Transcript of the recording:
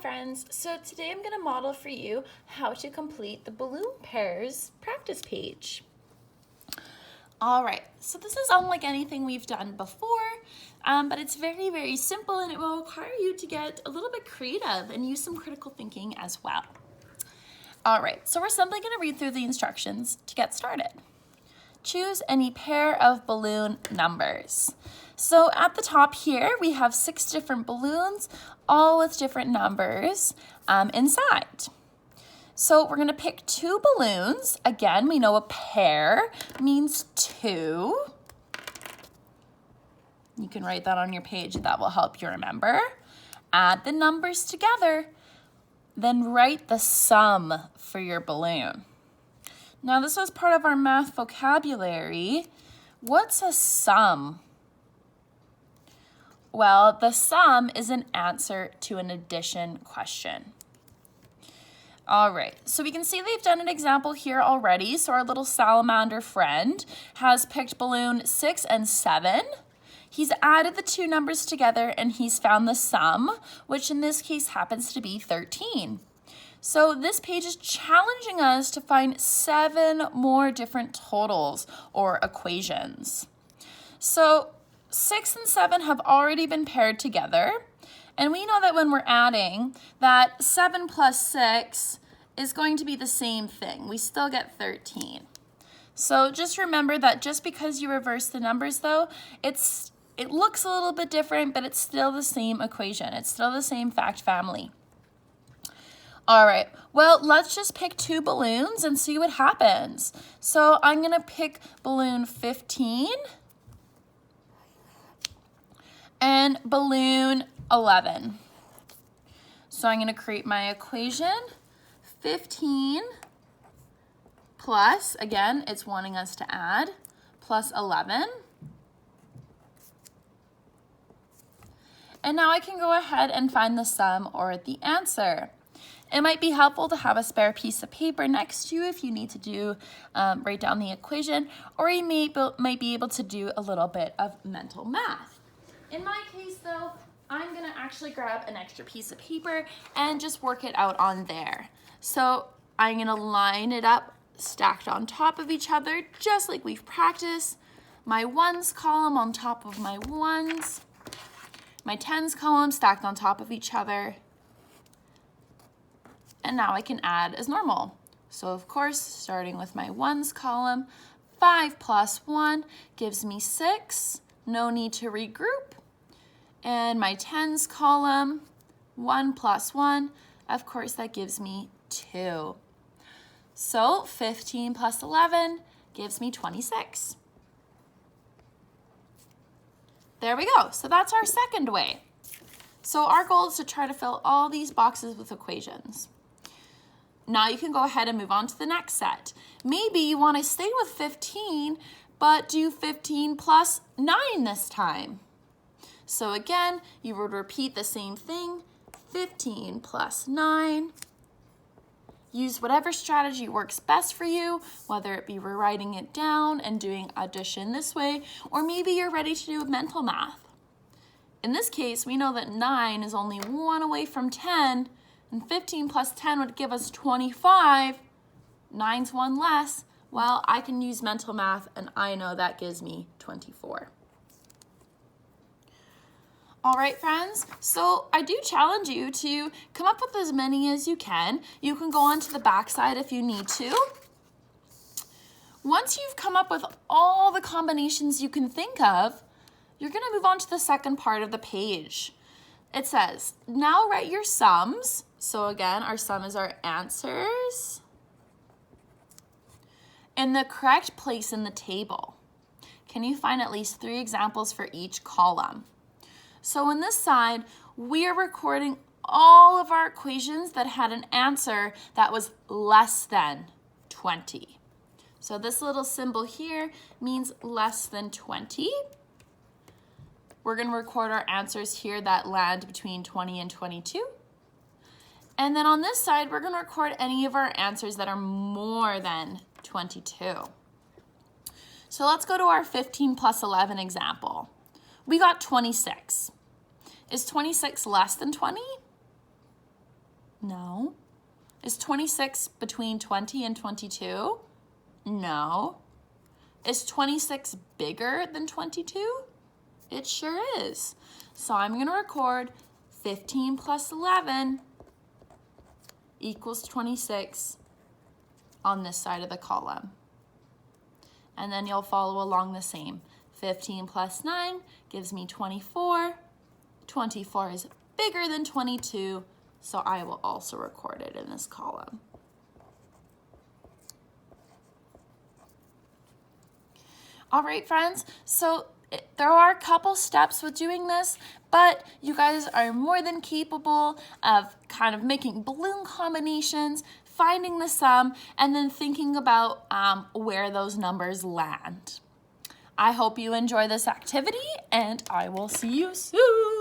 friends, so today I'm going to model for you how to complete the balloon pairs practice page. Alright, so this is unlike anything we've done before, but it's very, very simple and it will require you to get a little bit creative and use some critical thinking as well. Alright, so we're simply going to read through the instructions to get started. Choose any pair of balloon numbers. So at the top here, we have 6 different balloons, all with different numbers inside. So we're going to pick 2 balloons. Again, we know a pair means 2. You can write that on your page. That will help you remember. Add the numbers together. Then write the sum for your balloon. Now this was part of our math vocabulary. What's a sum? Well, the sum is an answer to an addition question. All right, so we can see they've done an example here already. So our little salamander friend has picked balloon 6 and 7. He's added the 2 numbers together and he's found the sum, which in this case happens to be 13. So this page is challenging us to find 7 more different totals or equations. So 6 and 7 have already been paired together. And we know that when we're adding, that 7 plus 6 is going to be the same thing. We still get 13. So just remember that just because you reverse the numbers though, it looks a little bit different, but it's still the same equation. It's still the same fact family. All right, well, let's just pick 2 balloons and see what happens. So I'm gonna pick balloon 15 and balloon 11. So I'm gonna create my equation. 15 plus, again, it's wanting us to add, plus 11. And now I can go ahead and find the sum or the answer. It might be helpful to have a spare piece of paper next to you if you need to write down the equation, or you might be able to do a little bit of mental math. In my case though, I'm gonna actually grab an extra piece of paper and just work it out on there. So I'm gonna line it up stacked on top of each other, just like we've practiced. My ones column on top of my ones, my tens column stacked on top of each other. And now I can add as normal. So of course, starting with my ones column, 5 plus 1 gives me 6. No need to regroup. And my tens column, 1 plus 1, of course that gives me 2. So 15 plus 11 gives me 26. There we go. So that's our second way. So our goal is to try to fill all these boxes with equations. Now you can go ahead and move on to the next set. Maybe you want to stay with 15, but do 15 plus 9 this time. So again, you would repeat the same thing, 15 plus 9. Use whatever strategy works best for you, whether it be rewriting it down and doing addition this way, or maybe you're ready to do mental math. In this case, we know that 9 is only 1 away from 10, and 15 plus 10 would give us 25. 9's 1 less. Well, I can use mental math, and I know that gives me 24. All right, friends, so I do challenge you to come up with as many as you can. You can go on to the back side if you need to. Once you've come up with all the combinations you can think of, you're gonna move on to the second part of the page. It says, now write your sums. So again, our sum is our answers in the correct place in the table. Can you find at least 3 examples for each column? So on this side, we are recording all of our equations that had an answer that was less than 20. So this little symbol here means less than 20. We're going to record our answers here that land between 20 and 22. And then on this side, we're going to record any of our answers that are more than 22. So let's go to our 15 plus 11 example. We got 26. Is 26 less than 20? No. Is 26 between 20 and 22? No. Is 26 bigger than 22? It sure is. So I'm going to record 15 plus 11 equals 26 on this side of the column. And then you'll follow along the same. 15 plus 9 gives me 24. 24 is bigger than 22, so I will also record it in this column. All right, friends, so there are a couple steps with doing this, but you guys are more than capable of kind of making balloon combinations, finding the sum, and then thinking about where those numbers land. I hope you enjoy this activity, and I will see you soon.